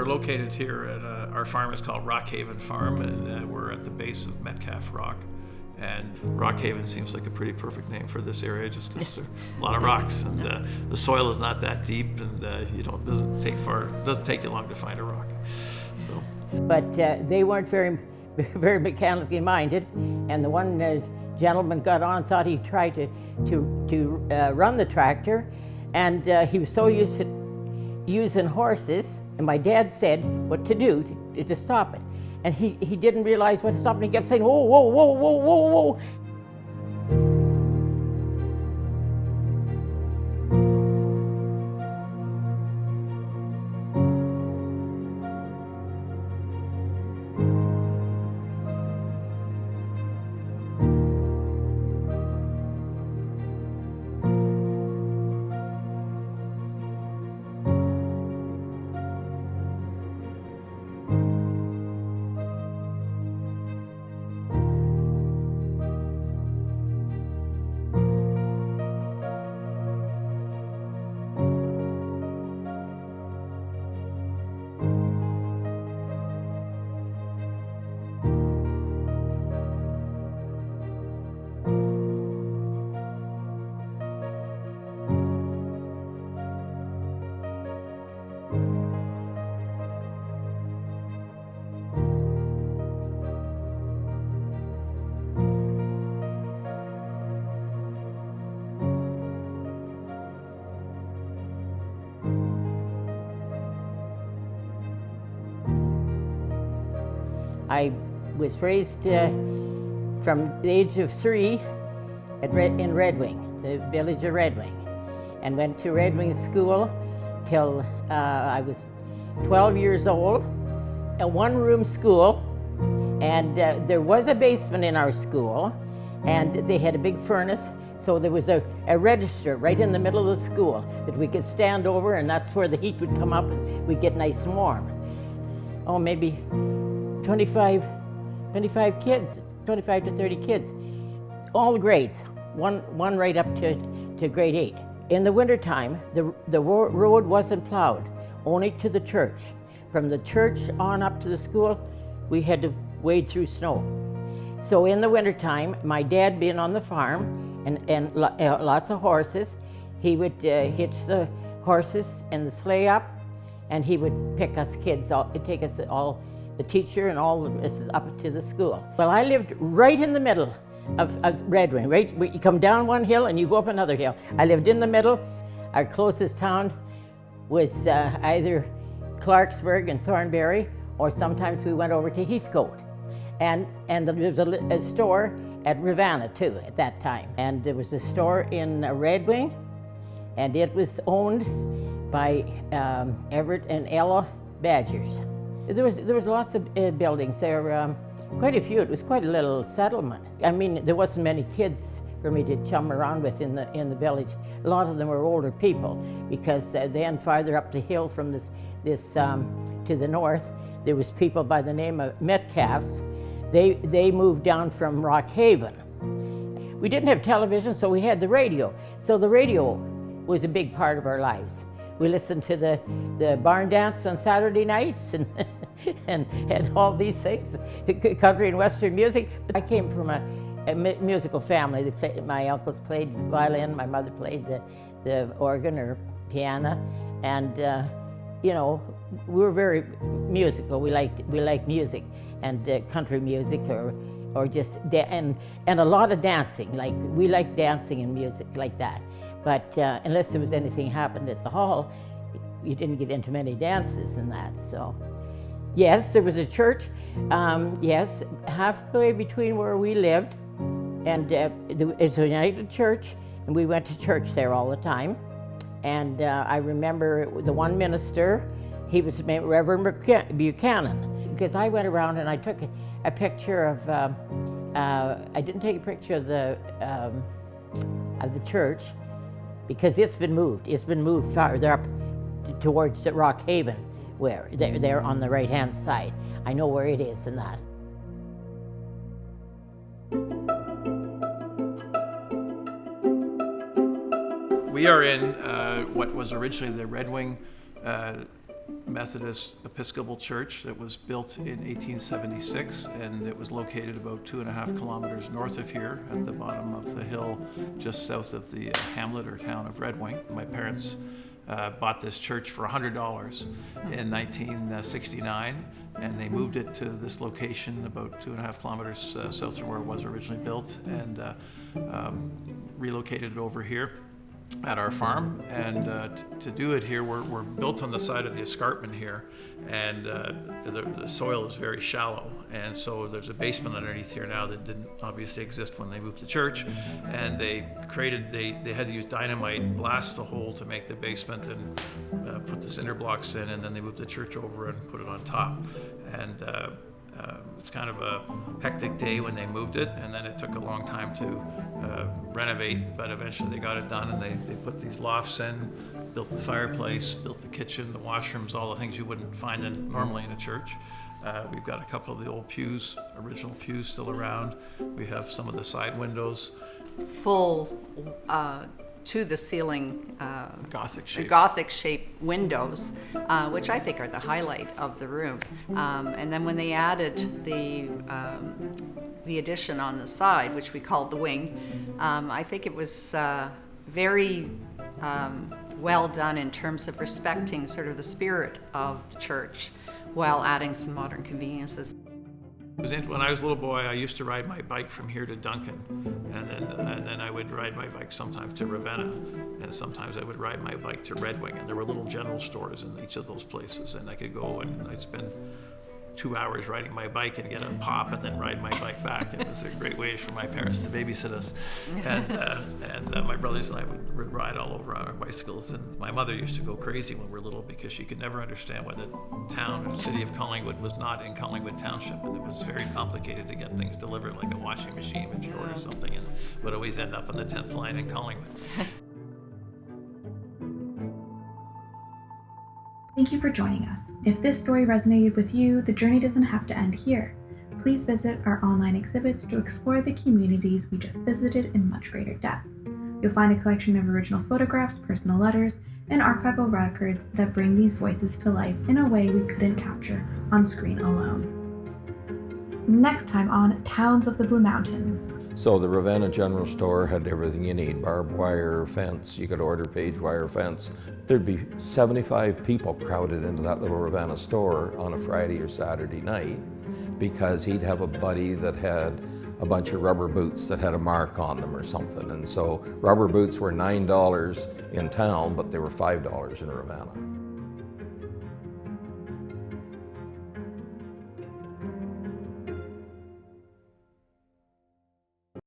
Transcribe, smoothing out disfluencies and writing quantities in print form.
located here at our farm is called Rockhaven Farm, and we're at the base of Metcalf Rock. And Rockhaven seems like a pretty perfect name for this area, just because there are a lot of rocks, and the soil is not that deep, and it doesn't take you long to find a rock. So. But they weren't very mechanically minded, and the one gentleman got on and thought he'd try to run the tractor, and he was so used to using horses, and my dad said what to do to stop it. And he didn't realize what to stop, and he kept saying, whoa, whoa, whoa, whoa, whoa, whoa. I was raised from the age of 3 in Redwing, the village of Redwing, and went to Redwing school till I was 12 years old. A one-room school, and there was a basement in our school, and they had a big furnace, so there was a register right in the middle of the school that we could stand over, and that's where the heat would come up and we'd get nice and warm. Oh, maybe 25 kids, 25 to 30 kids, all grades, one right up to grade 8. In the wintertime, the road wasn't plowed, only to the church. From the church on up to the school, we had to wade through snow. So in the wintertime, my dad being on the farm and lots of horses, he would hitch the horses and the sleigh up, and he would pick us kids, take us all, the teacher and all of us up to the school. Well, I lived right in the middle of Redwing, right? You come down one hill and you go up another hill. I lived in the middle. Our closest town was either Clarksburg and Thornbury, or sometimes we went over to Heathcote. And there was a store at Ravenna too at that time. And there was a store in Redwing, and it was owned by Everett and Ella Badgers. There was lots of buildings there, quite a few. It was quite a little settlement. I mean, there wasn't many kids for me to chum around with in the village. A lot of them were older people, because then farther up the hill from this to the north, there was people by the name of Metcalfs. They moved down from Rockhaven. We didn't have television, so we had the radio. So the radio was a big part of our lives. We listened to the barn dance on Saturday nights and all these things, country and western music. I came from a musical family. My uncles played violin, my mother played the organ or piano, and you know, we were very musical. We liked music, and country music, or just and a lot of dancing. Like, we liked dancing and music like that. But unless there was anything happened at the hall, you didn't get into many dances and that. So, yes, there was a church. Yes, halfway between where we lived, and it's a United Church, and we went to church there all the time. And I remember the one minister, he was Reverend Buchanan, because I went around and I took a picture of. I didn't take a picture of the church, because it's been moved. It's been moved farther up towards Rockhaven, where they're on the right-hand side. I know where it is and that. We are in what was originally the Redwing Methodist Episcopal church that was built in 1876, and it was located about 2.5 kilometers north of here at the bottom of the hill just south of the hamlet or town of Redwing. My parents bought this church for $100 in 1969, and they moved it to this location about 2.5 kilometers south from where it was originally built, and relocated it over here at our farm. And to do it here, we're built on the side of the escarpment here, and the soil is very shallow, and so there's a basement underneath here now that didn't obviously exist when they moved the church, and they had to use dynamite, blast the hole to make the basement, and put the cinder blocks in, and then they moved the church over and put it on top. And it's kind of a hectic day when they moved it, and then it took a long time to renovate, but eventually they got it done, and they put these lofts in, built the fireplace, built the kitchen, the washrooms, all the things you wouldn't find normally in a church. We've got a couple of the old pews, original pews still around. We have some of the side windows. Full to the ceiling Gothic shape windows, which I think are the highlight of the room. And then when they added the addition on the side, which we called the wing, I think it was very well done in terms of respecting sort of the spirit of the church while adding some modern conveniences. When I was a little boy, I used to ride my bike from here to Duncan, and then I would ride my bike sometimes to Ravenna, and sometimes I would ride my bike to Redwing, and there were little general stores in each of those places, and I could go and I'd spend 2 hours riding my bike and get a pop and then ride my bike back. It was a great way for my parents to babysit us, and my brothers and I would ride all over on our bicycles. And my mother used to go crazy when we were little because she could never understand why the town or city of Collingwood was not in Collingwood Township, and it was very complicated to get things delivered, like a washing machine if you order something, and would always end up on the 10th line in Collingwood. Thank you for joining us. If this story resonated with you, the journey doesn't have to end here. Please visit our online exhibits to explore the communities we just visited in much greater depth. You'll find a collection of original photographs, personal letters, and archival records that bring these voices to life in a way we couldn't capture on screen alone. Next time on Towns of the Blue Mountains. So the Ravenna General Store had everything you need, barbed wire fence, you could order page wire fence. There'd be 75 people crowded into that little Ravenna store on a Friday or Saturday night because he'd have a buddy that had a bunch of rubber boots that had a mark on them or something. And so rubber boots were $9 in town, but they were $5 in Ravenna.